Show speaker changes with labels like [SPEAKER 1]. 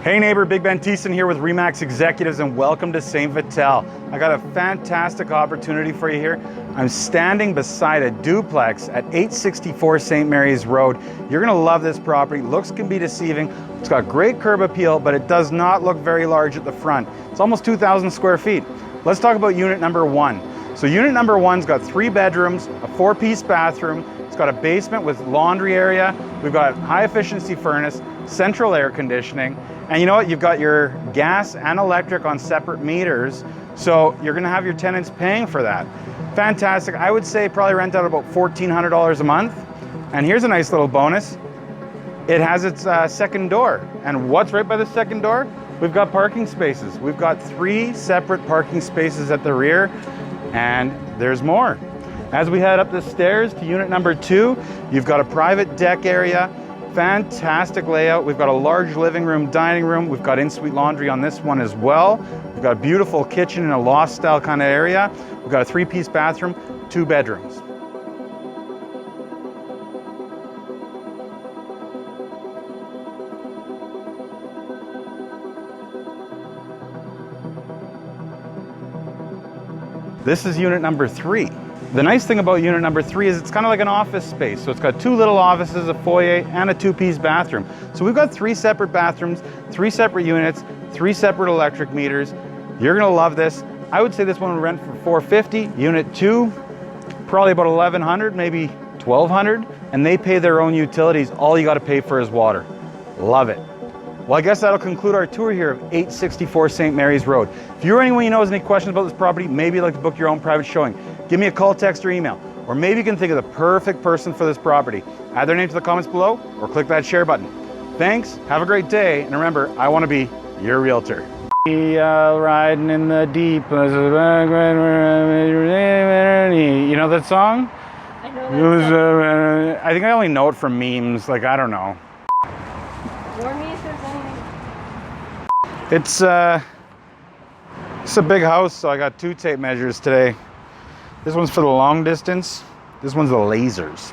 [SPEAKER 1] Hey neighbor, Big Ben Thiessen here with Remax Executives and welcome to St. Vital. I got a fantastic opportunity for you here. I'm standing beside a duplex at 864 St. Mary's Road. You're gonna love this property. Looks can be deceiving. It's got great curb appeal, but it does not look very large at the front. It's almost 2,000 square feet. Let's talk about unit number one. So unit number one's got 3 bedrooms, a 4-piece bathroom. It's got a basement with laundry area. We've got high efficiency furnace, central air conditioning. And you know what? You've got your gas and electric on separate meters. So you're gonna have your tenants paying for that. Fantastic. I would say probably rent out about $1,400 a month. And here's a nice little bonus. It has its second door. And what's right by the second door? We've got parking spaces. We've got 3 separate parking spaces at the rear, and there's more. As we head up the stairs to unit number 2, you've got a private deck area. Fantastic layout. We've got a large living room, dining room. We've got in-suite laundry on this one as well. We've got a beautiful kitchen in a loft style kind of area. We've got a 3-piece bathroom, 2 bedrooms. This is unit number 3. The nice thing about unit number 3 is it's kind of like an office space. So it's got 2 little offices, a foyer, and a 2-piece bathroom. So we've got 3 separate bathrooms, 3 separate units, 3 separate electric meters. You're gonna love this. I would say this one would rent for $450. Unit 2, probably about $1,100, maybe $1,200. And they pay their own utilities. All you gotta pay for is water. Love it. Well, I guess that'll conclude our tour here of 864 St. Mary's Road. If you or anyone you know has any questions about this property, maybe you'd like to book your own private showing, give me a call, text, or email. Or maybe you can think of the perfect person for this property. Add their name to the comments below or click that share button. Thanks, have a great day, and remember, I want to be your realtor. Riding in the deep. You know that song?
[SPEAKER 2] I know that song.
[SPEAKER 1] I think I only know it from memes, like I don't know.
[SPEAKER 2] Warn me if there's anything.
[SPEAKER 1] It's a big house, so I got 2 tape measures today. This one's for the long distance. This one's the lasers.